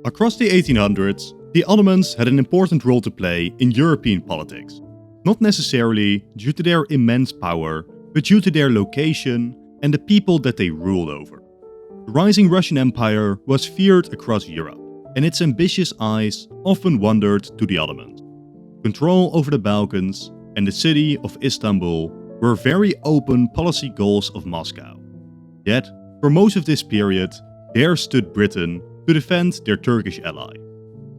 Across the 1800s, the Ottomans had an important role to play in European politics, not necessarily due to their immense power, but due to their location and the people that they ruled over. The rising Russian Empire was feared across Europe, and its ambitious eyes often wandered to the Ottomans. Control over the Balkans and the city of Istanbul were very open policy goals of Moscow. Yet, for most of this period, there stood Britain to defend their Turkish ally.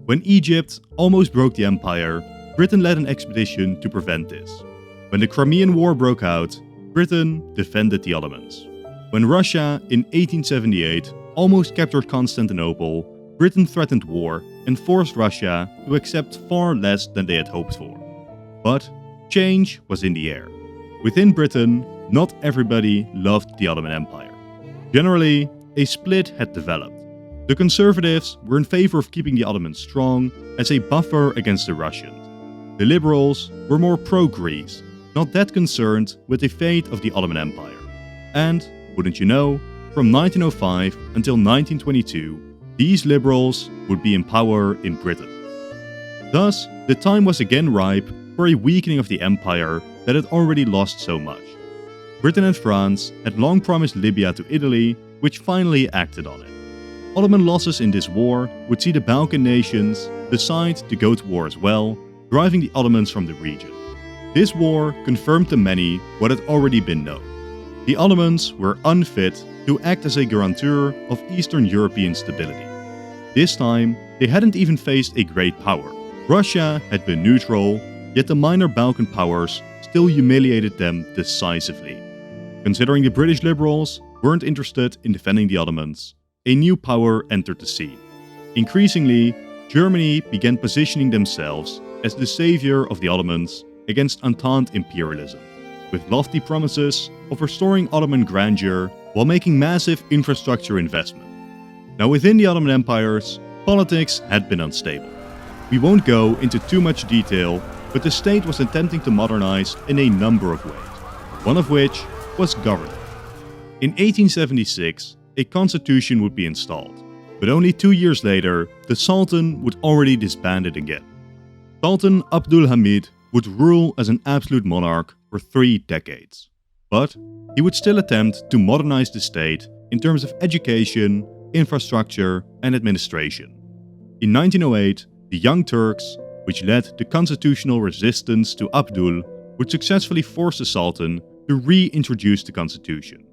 When Egypt almost broke the empire, Britain led an expedition to prevent this. When the Crimean War broke out, Britain defended the Ottomans. When Russia in 1878 almost captured Constantinople, Britain threatened war and forced Russia to accept far less than they had hoped for. But change was in the air. Within Britain, not everybody loved the Ottoman Empire. Generally, a split had developed. The conservatives were in favor of keeping the Ottomans strong as a buffer against the Russians. The liberals were more pro-Greece, not that concerned with the fate of the Ottoman Empire. And, wouldn't you know, from 1905 until 1922, these liberals would be in power in Britain. Thus, the time was again ripe for a weakening of the empire that had already lost so much. Britain and France had long promised Libya to Italy, which finally acted on it. Ottoman losses in this war would see the Balkan nations decide to go to war as well, driving the Ottomans from the region. This war confirmed to many what had already been known. The Ottomans were unfit to act as a guarantor of Eastern European stability. This time, they hadn't even faced a great power. Russia had been neutral, yet the minor Balkan powers still humiliated them decisively. Considering the British liberals weren't interested in defending the Ottomans, a new power entered the scene. Increasingly, Germany began positioning themselves as the savior of the Ottomans against Entente imperialism, with lofty promises of restoring Ottoman grandeur while making massive infrastructure investment. Now within the Ottoman empires, politics had been unstable. We won't go into too much detail, but the state was attempting to modernize in a number of ways, one of which was government. In 1876, a constitution would be installed, but only 2 years later, the Sultan would already disband it again. Sultan Abdul Hamid would rule as an absolute monarch for 3 decades. But he would still attempt to modernize the state in terms of education, infrastructure, and administration. In 1908, the Young Turks, which led the constitutional resistance to Abdul, would successfully force the Sultan to reintroduce the constitution.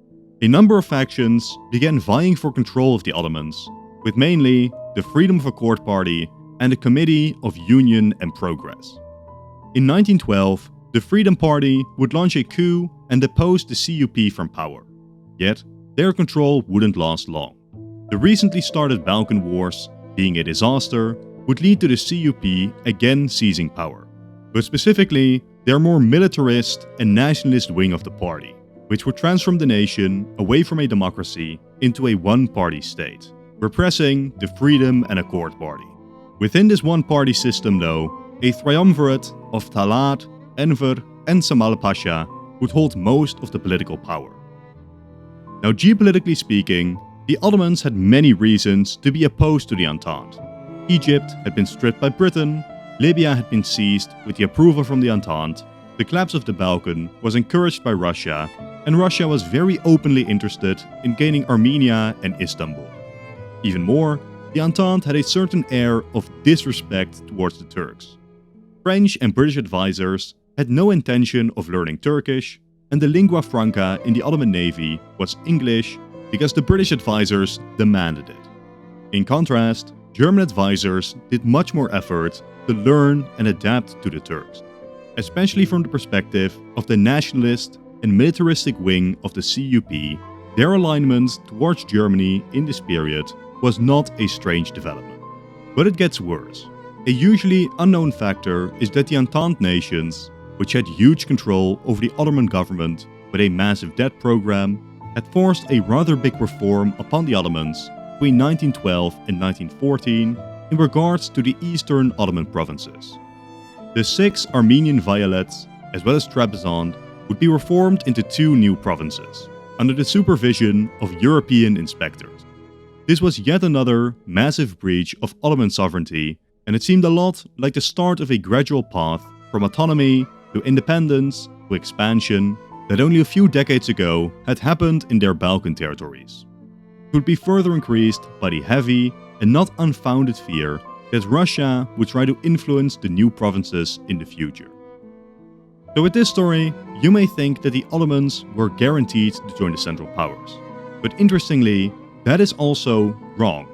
A number of factions began vying for control of the Ottomans, with mainly the Freedom of Accord Party and the Committee of Union and Progress. In 1912, the Freedom Party would launch a coup and depose the CUP from power. Yet, their control wouldn't last long. The recently started Balkan Wars, being a disaster, would lead to the CUP again seizing power, but specifically their more militarist and nationalist wing of the party, which would transform the nation away from a democracy into a one-party state, repressing the Freedom and Accord Party. Within this one-party system, though, a triumvirate of Talat, Enver, and Samal Pasha would hold most of the political power. Now, geopolitically speaking, the Ottomans had many reasons to be opposed to the Entente. Egypt had been stripped by Britain, Libya had been seized with the approval from the Entente, the collapse of the Balkan was encouraged by Russia, and Russia was very openly interested in gaining Armenia and Istanbul. Even more, the Entente had a certain air of disrespect towards the Turks. French and British advisors had no intention of learning Turkish, and the lingua franca in the Ottoman Navy was English because the British advisors demanded it. In contrast, German advisors did much more effort to learn and adapt to the Turks, especially from the perspective of the nationalist and militaristic wing of the CUP. Their alignment towards Germany in this period was not a strange development. But it gets worse. A usually unknown factor is that the Entente nations, which had huge control over the Ottoman government with a massive debt program, had forced a rather big reform upon the Ottomans between 1912 and 1914 in regards to the eastern Ottoman provinces. The 6 Armenian vilayets, as well as Trebizond, would be reformed into 2 new provinces, under the supervision of European inspectors. This was yet another massive breach of Ottoman sovereignty, and it seemed a lot like the start of a gradual path from autonomy to independence to expansion that only a few decades ago had happened in their Balkan territories. It would be further increased by the heavy and not unfounded fear that Russia would try to influence the new provinces in the future. So with this story, you may think that the Ottomans were guaranteed to join the Central Powers. But interestingly, that is also wrong.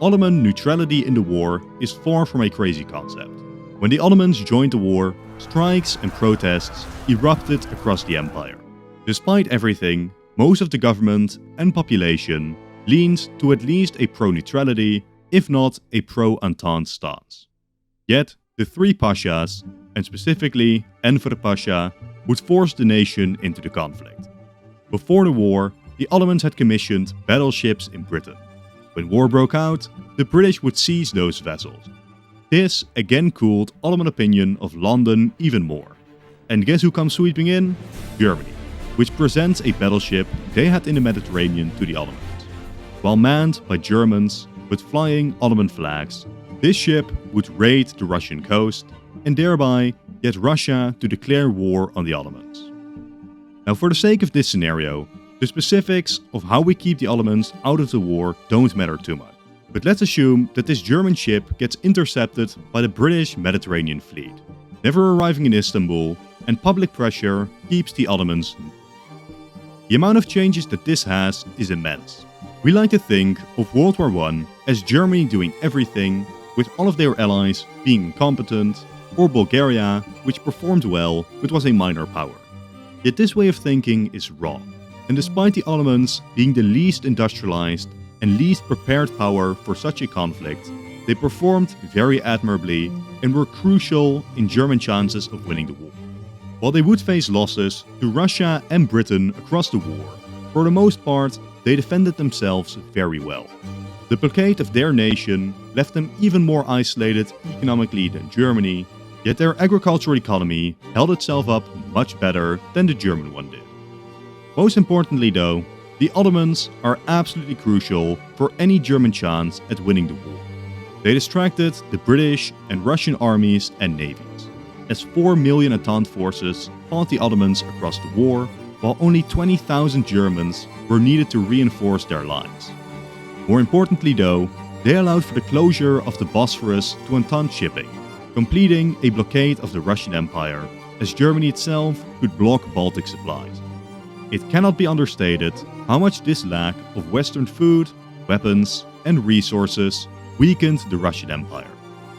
Ottoman neutrality in the war is far from a crazy concept. When the Ottomans joined the war, strikes and protests erupted across the empire. Despite everything, most of the government and population leaned to at least a pro-neutrality, if not a pro-Entente stance. Yet, the three pashas, and specifically Enver Pasha, would force the nation into the conflict. Before the war, the Ottomans had commissioned battleships in Britain. When war broke out, the British would seize those vessels. This again cooled Ottoman opinion of London even more. And guess who comes sweeping in? Germany, which presents a battleship they had in the Mediterranean to the Ottomans. While manned by Germans with flying Ottoman flags, this ship would raid the Russian coast and thereby get Russia to declare war on the Ottomans. Now, for the sake of this scenario, the specifics of how we keep the Ottomans out of the war don't matter too much. But let's assume that this German ship gets intercepted by the British Mediterranean fleet, never arriving in Istanbul, and public pressure keeps the Ottomans. The amount of changes that this has is immense. We like to think of World War I as Germany doing everything, with all of their allies being incompetent, or Bulgaria, which performed well but was a minor power. Yet this way of thinking is wrong, and despite the Ottomans being the least industrialized and least prepared power for such a conflict, they performed very admirably and were crucial in German chances of winning the war. While they would face losses to Russia and Britain across the war, for the most part, they defended themselves very well. The blockade of their nation left them even more isolated economically than Germany, yet their agricultural economy held itself up much better than the German one did. Most importantly though, the Ottomans are absolutely crucial for any German chance at winning the war. They distracted the British and Russian armies and navies, as 4 million Entente forces fought the Ottomans across the war, while only 20,000 Germans were needed to reinforce their lines. More importantly though, they allowed for the closure of the Bosphorus to Entente shipping, completing a blockade of the Russian Empire, as Germany itself could block Baltic supplies. It cannot be understated how much this lack of Western food, weapons, and resources weakened the Russian Empire,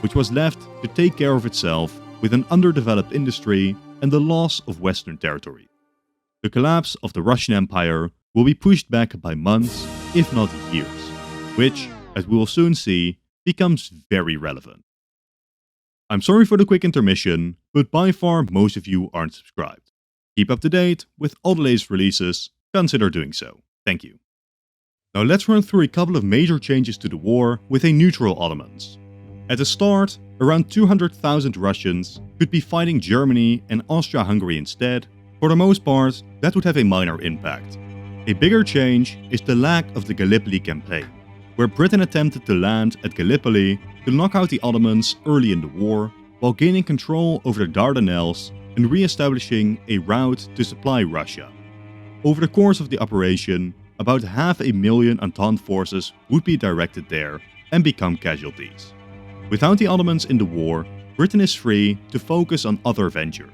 which was left to take care of itself with an underdeveloped industry and the loss of Western territory. The collapse of the Russian Empire will be pushed back by months, if not years, which, as we will soon see, becomes very relevant. I'm sorry for the quick intermission, but by far most of you aren't subscribed. Keep up to date with all the latest releases, consider doing so. Thank you. Now let's run through a couple of major changes to the war with a neutral Ottomans. At the start, around 200,000 Russians could be fighting Germany and Austria-Hungary instead. For the most part, that would have a minor impact. A bigger change is the lack of the Gallipoli campaign, where Britain attempted to land at Gallipoli to knock out the Ottomans early in the war, while gaining control over the Dardanelles and re-establishing a route to supply Russia. Over the course of the operation, about 500,000 Entente forces would be directed there and become casualties. Without the Ottomans in the war, Britain is free to focus on other ventures.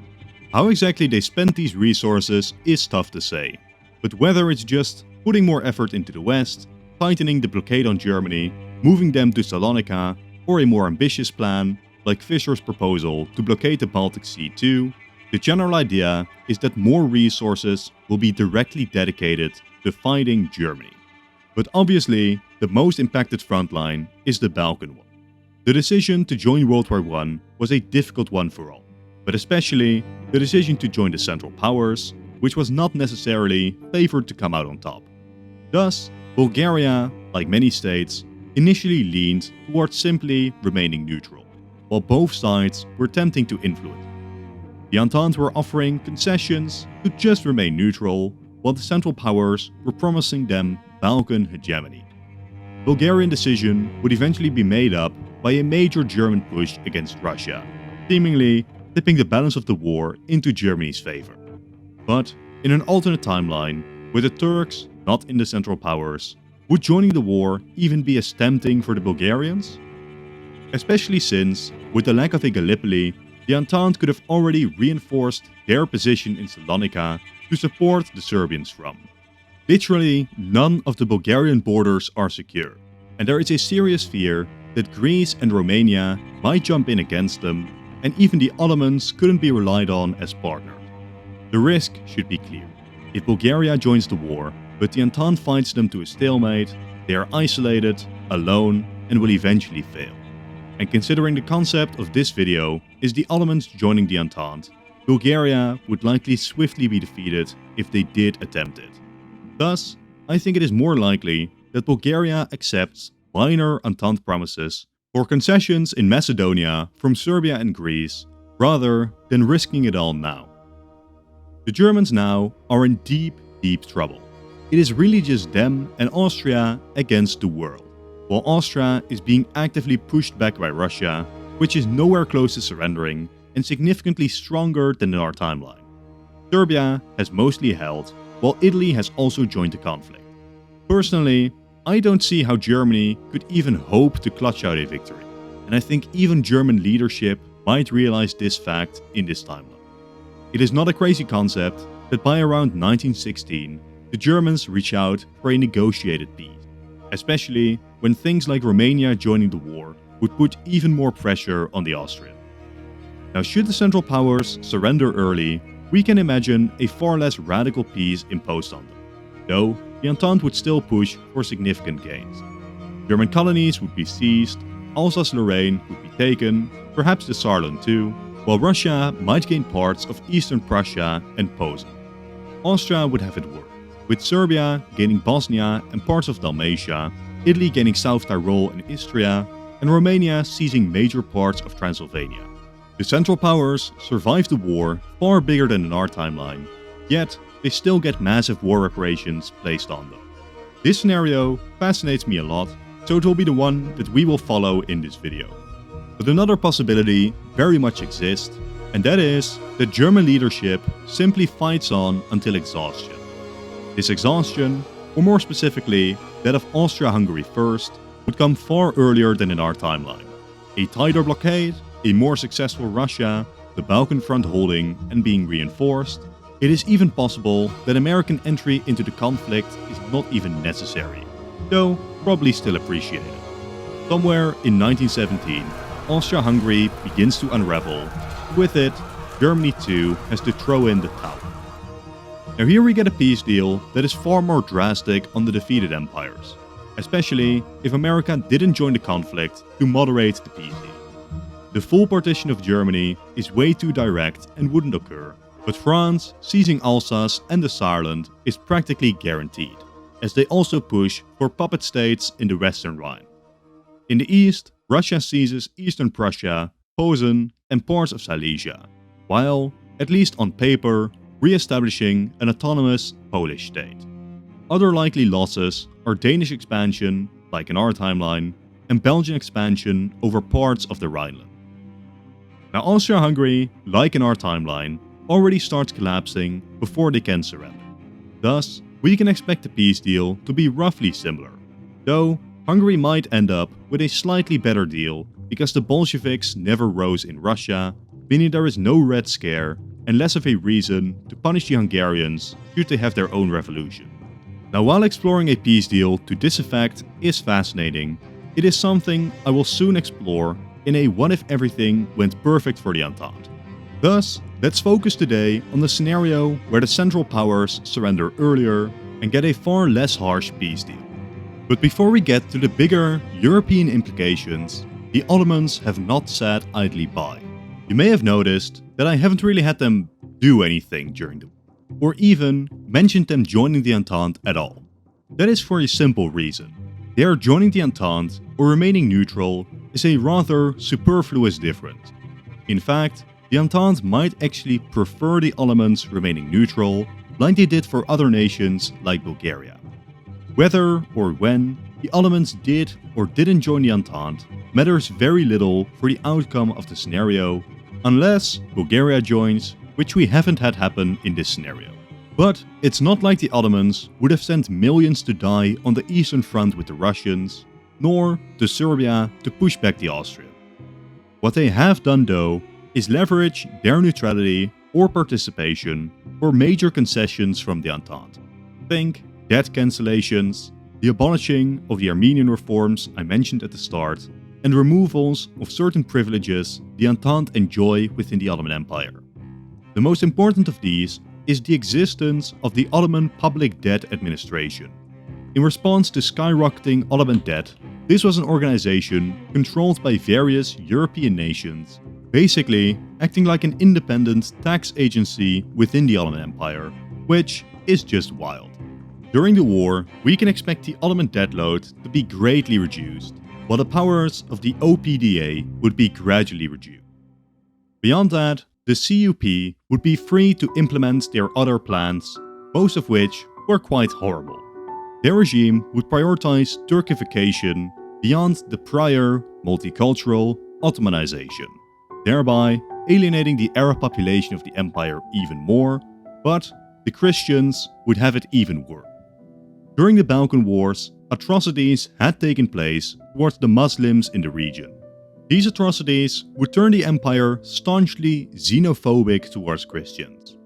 How exactly they spent these resources is tough to say, but whether it's just putting more effort into the West, tightening the blockade on Germany, moving them to Salonika, or a more ambitious plan, like Fischer's proposal to blockade the Baltic Sea too, the general idea is that more resources will be directly dedicated to fighting Germany. But obviously, the most impacted frontline is the Balkan one. The decision to join World War I was a difficult one for all, but especially the decision to join the Central Powers, which was not necessarily favored to come out on top. Thus, Bulgaria, like many states, initially leaned towards simply remaining neutral, while both sides were attempting to influence. The Entente were offering concessions to just remain neutral, while the Central Powers were promising them Balkan hegemony. the Bulgarian decision would eventually be made up by a major German push against Russia, seemingly tipping the balance of the war into Germany's favor. But in an alternate timeline, with the Turks not in the Central Powers, would joining the war even be as tempting for the Bulgarians? Especially since, with the lack of a Gallipoli, the Entente could have already reinforced their position in Salonika to support the Serbians from. Literally, none of the Bulgarian borders are secure, and there is a serious fear that Greece and Romania might jump in against them, and even the Ottomans couldn't be relied on as partners. The risk should be clear. If Bulgaria joins the war, but the Entente fights them to a stalemate, they are isolated, alone, and will eventually fail. And considering the concept of this video is the Ottomans joining the Entente, Bulgaria would likely swiftly be defeated if they did attempt it. Thus, I think it is more likely that Bulgaria accepts minor Entente promises or concessions in Macedonia from Serbia and Greece, rather than risking it all now. The Germans now are in deep trouble. It is really just them and Austria against the world, while Austria is being actively pushed back by Russia, which is nowhere close to surrendering and significantly stronger than in our timeline. Serbia has mostly held, while Italy has also joined the conflict. Personally, I don't see how Germany could even hope to clutch out a victory, and I think even German leadership might realize this fact in this timeline. It is not a crazy concept that by around 1916, the Germans reach out for a negotiated peace, especially when things like Romania joining the war would put even more pressure on the Austrians. Now, should the Central Powers surrender early, we can imagine a far less radical peace imposed on them, though the Entente would still push for significant gains. German colonies would be seized, Alsace-Lorraine would be taken, perhaps the Saarland too, while Russia might gain parts of eastern Prussia and Posen. Austria would have it worse, with Serbia gaining Bosnia and parts of Dalmatia, Italy gaining South Tyrol and Istria, and Romania seizing major parts of Transylvania. The Central Powers survived the war far bigger than in our timeline, yet they still get massive war reparations placed on them. This scenario fascinates me a lot, so it will be the one that we will follow in this video. But another possibility very much exists, and that is that German leadership simply fights on until exhaustion. This exhaustion, or more specifically that of Austria-Hungary first, would come far earlier than in our timeline. A tighter blockade, a more successful Russia, the Balkan front holding and being reinforced. It is even possible that American entry into the conflict is not even necessary, though probably still appreciated. Somewhere in 1917, Austria-Hungary begins to unravel. With it, Germany too has to throw in the towel. Now here we get a peace deal that is far more drastic on the defeated empires, especially if America didn't join the conflict to moderate the peace deal. The full partition of Germany is way too direct and wouldn't occur, but France seizing Alsace and the Saarland is practically guaranteed, as they also push for puppet states in the Western Rhine. In the east, Russia seizes eastern Prussia, Posen and parts of Silesia, while, at least on paper, re-establishing an autonomous Polish state. Other likely losses are Danish expansion, like in our timeline, and Belgian expansion over parts of the Rhineland. Now Austria-Hungary, like in our timeline, already starts collapsing before they can surrender. Thus, we can expect the peace deal to be roughly similar, though Hungary might end up with a slightly better deal because the Bolsheviks never rose in Russia, meaning there is no Red Scare and less of a reason to punish the Hungarians should they have their own revolution. Now while exploring a peace deal to this effect is fascinating, it is something I will soon explore in a what if everything went perfect for the Entente. Thus, let's focus today on the scenario where the Central Powers surrender earlier and get a far less harsh peace deal. But before we get to the bigger European implications, the Ottomans have not sat idly by. You may have noticed that I haven't really had them do anything during the war, or even mentioned them joining the Entente at all. That is for a simple reason. They are joining the Entente or remaining neutral is a rather superfluous difference. In fact, the Entente might actually prefer the Ottomans remaining neutral, like they did for other nations like Bulgaria. Whether or when the Ottomans did or didn't join the Entente matters very little for the outcome of the scenario, unless Bulgaria joins, which we haven't had happen in this scenario. But it's not like the Ottomans would have sent millions to die on the Eastern Front with the Russians, nor to Serbia to push back the Austrians. What they have done though is leverage their neutrality or participation for major concessions from the Entente. Think debt cancellations, the abolishing of the Armenian reforms I mentioned at the start, and removals of certain privileges the Entente enjoy within the Ottoman Empire. The most important of these is the existence of the Ottoman Public Debt Administration. In response to skyrocketing Ottoman debt, this was an organization controlled by various European nations, basically acting like an independent tax agency within the Ottoman Empire, which is just wild. During the war, we can expect the Ottoman debt load to be greatly reduced, while the powers of the OPDA would be gradually reduced. Beyond that, the CUP would be free to implement their other plans, most of which were quite horrible. Their regime would prioritize Turkification beyond the prior multicultural Ottomanization, thereby alienating the Arab population of the empire even more, but the Christians would have it even worse. During the Balkan Wars, atrocities had taken place towards the Muslims in the region. These atrocities would turn the empire staunchly xenophobic towards Christians.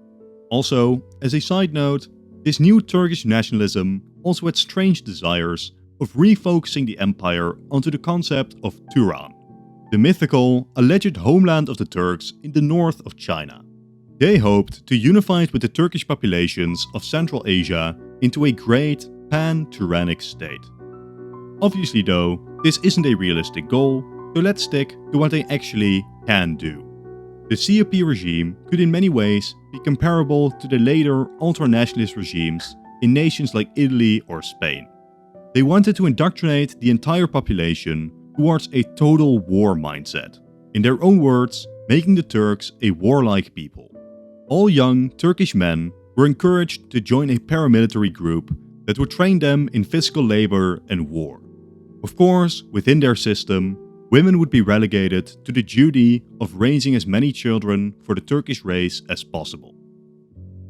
Also, as a side note, this new Turkish nationalism also had strange desires of refocusing the empire onto the concept of Turan, the mythical, alleged homeland of the Turks in the north of China. They hoped to unify it with the Turkish populations of Central Asia into a great pan-Turanic state. Obviously though, this isn't a realistic goal, so let's stick to what they actually can do. The CUP regime could in many ways be comparable to the later ultra-nationalist regimes in nations like Italy or Spain. They wanted to indoctrinate the entire population towards a total war mindset, in their own words, making the Turks a warlike people. All young Turkish men were encouraged to join a paramilitary group that would train them in physical labor and war. Of course, within their system, women would be relegated to the duty of raising as many children for the Turkish race as possible.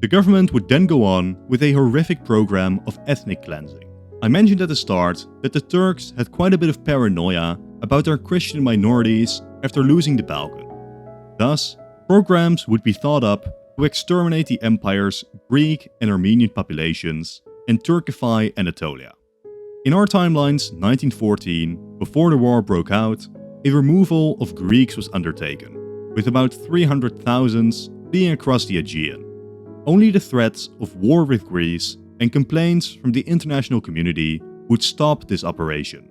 The government would then go on with a horrific program of ethnic cleansing. I mentioned at the start that the Turks had quite a bit of paranoia about their Christian minorities after losing the Balkan. Thus, programs would be thought up to exterminate the empire's Greek and Armenian populations and Turkify Anatolia. In our timelines 1914, before the war broke out, a removal of Greeks was undertaken, with about 300,000 fleeing across the Aegean. Only the threats of war with Greece and complaints from the international community would stop this operation.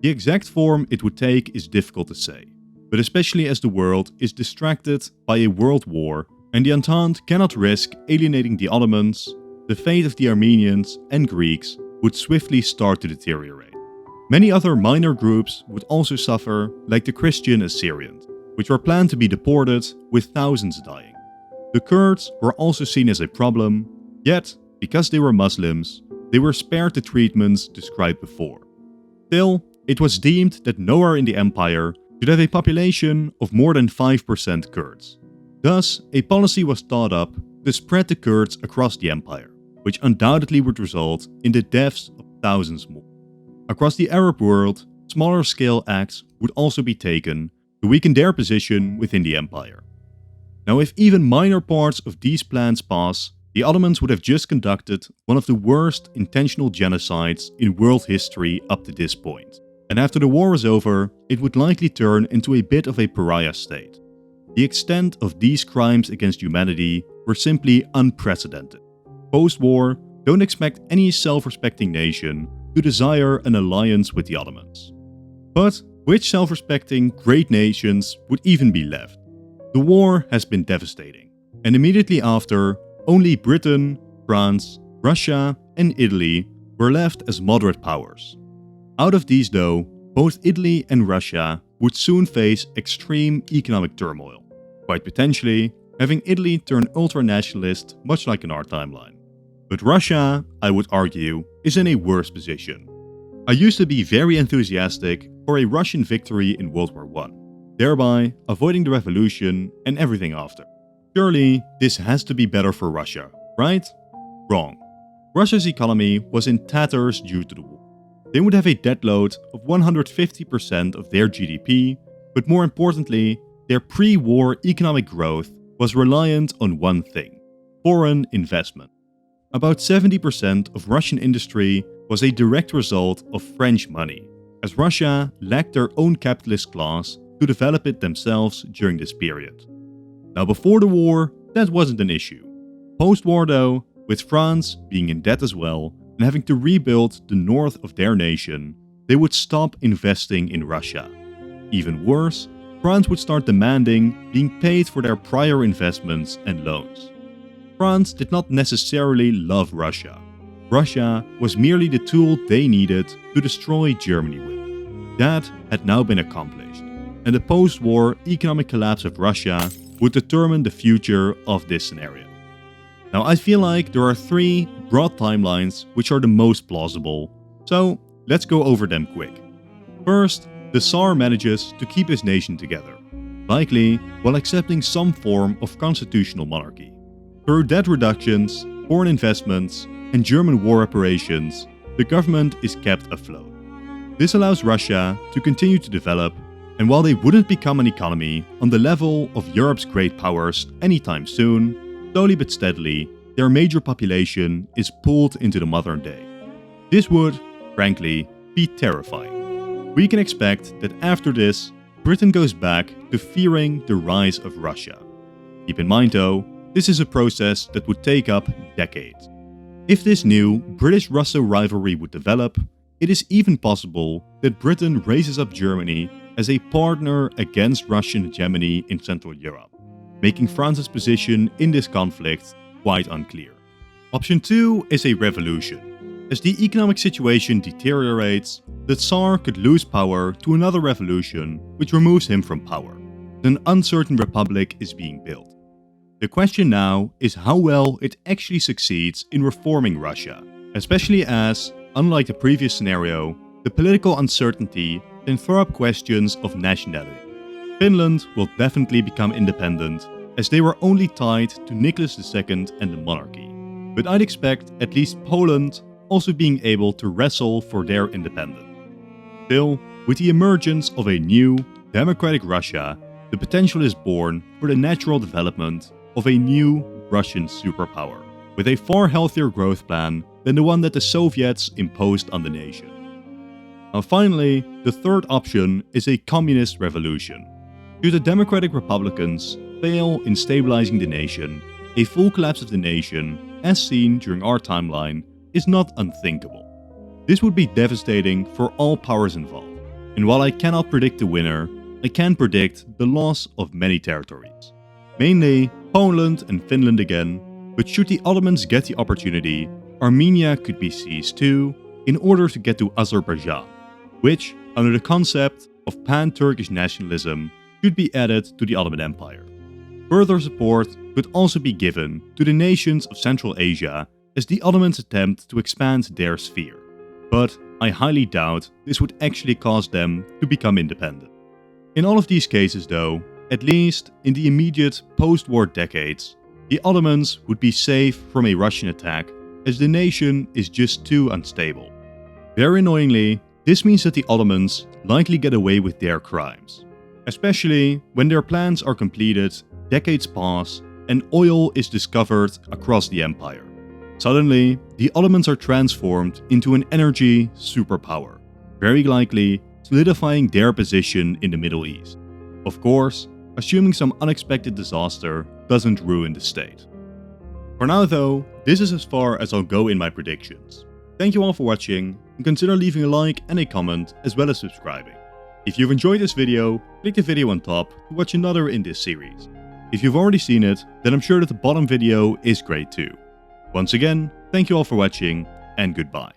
The exact form it would take is difficult to say, but especially as the world is distracted by a world war and the Entente cannot risk alienating the Ottomans, the fate of the Armenians and Greeks would swiftly start to deteriorate. Many other minor groups would also suffer, like the Christian Assyrians, which were planned to be deported with thousands dying. The Kurds were also seen as a problem, yet, because they were Muslims, they were spared the treatments described before. Still, it was deemed that nowhere in the empire should have a population of more than 5% Kurds. Thus, a policy was thought up to spread the Kurds across the empire, which undoubtedly would result in the deaths of thousands more. Across the Arab world, smaller scale acts would also be taken to weaken their position within the empire. Now, if even minor parts of these plans pass, the Ottomans would have just conducted one of the worst intentional genocides in world history up to this point. And after the war was over, it would likely turn into a bit of a pariah state. The extent of these crimes against humanity were simply unprecedented. Post-war, don't expect any self-respecting nation to desire an alliance with the Ottomans. But which self-respecting great nations would even be left? The war has been devastating, and immediately after, only Britain, France, Russia, and Italy were left as moderate powers. Out of these though, both Italy and Russia would soon face extreme economic turmoil, quite potentially having Italy turn ultra-nationalist much like in our timeline. But Russia, I would argue, is in a worse position. I used to be very enthusiastic for a Russian victory in World War I, thereby avoiding the revolution and everything after. Surely, this has to be better for Russia, right? Wrong. Russia's economy was in tatters due to the war. They would have a debt load of 150% of their GDP, but more importantly, their pre-war economic growth was reliant on one thing: foreign investment. About 70% of Russian industry was a direct result of French money, as Russia lacked their own capitalist class to develop it themselves during this period. Now, before the war, that wasn't an issue. Post-war though, with France being in debt as well and having to rebuild the north of their nation, they would stop investing in Russia. Even worse, France would start demanding being paid for their prior investments and loans. France did not necessarily love Russia. Russia was merely the tool they needed to destroy Germany with. That had now been accomplished, and the post-war economic collapse of Russia would determine the future of this scenario. Now, I feel like there are three broad timelines which are the most plausible, so let's go over them quick. First, the Tsar manages to keep his nation together, likely while accepting some form of constitutional monarchy. Through debt reductions, foreign investments, and German war reparations, the government is kept afloat. This allows Russia to continue to develop, and while they wouldn't become an economy on the level of Europe's great powers anytime soon, slowly but steadily, their major population is pulled into the modern day. This would, frankly, be terrifying. We can expect that after this, Britain goes back to fearing the rise of Russia. Keep in mind though, this is a process that would take up decades. If this new British-Russo rivalry would develop, it is even possible that Britain raises up Germany as a partner against Russian hegemony in Central Europe, making France's position in this conflict quite unclear. Option 2 is a revolution. As the economic situation deteriorates, the Tsar could lose power to another revolution which removes him from power. An uncertain republic is being built. The question now is how well it actually succeeds in reforming Russia, especially as, unlike the previous scenario, the political uncertainty can throw up questions of nationality. Finland will definitely become independent, as they were only tied to Nicholas II and the monarchy, but I'd expect at least Poland also being able to wrestle for their independence. Still, with the emergence of a new, democratic Russia, the potential is born for the natural development of a new Russian superpower, with a far healthier growth plan than the one that the Soviets imposed on the nation. Now finally, the third option is a communist revolution. Should the democratic republicans fail in stabilizing the nation, a full collapse of the nation, as seen during our timeline, is not unthinkable. This would be devastating for all powers involved, and while I cannot predict the winner, I can predict the loss of many territories. Mainly Poland and Finland again, but should the Ottomans get the opportunity, Armenia could be seized too, in order to get to Azerbaijan, which, under the concept of pan-Turkish nationalism, should be added to the Ottoman Empire. Further support could also be given to the nations of Central Asia as the Ottomans attempt to expand their sphere, but I highly doubt this would actually cause them to become independent. In all of these cases though, at least in the immediate post-war decades, the Ottomans would be safe from a Russian attack as the nation is just too unstable. Very annoyingly, this means that the Ottomans likely get away with their crimes, especially when their plans are completed, decades pass, and oil is discovered across the empire. Suddenly, the Ottomans are transformed into an energy superpower, very likely solidifying their position in the Middle East. Of course, assuming some unexpected disaster doesn't ruin the state. For now though, this is as far as I'll go in my predictions. Thank you all for watching, and consider leaving a like and a comment as well as subscribing. If you've enjoyed this video, click the video on top to watch another in this series. If you've already seen it, then I'm sure that the bottom video is great too. Once again, thank you all for watching, and goodbye.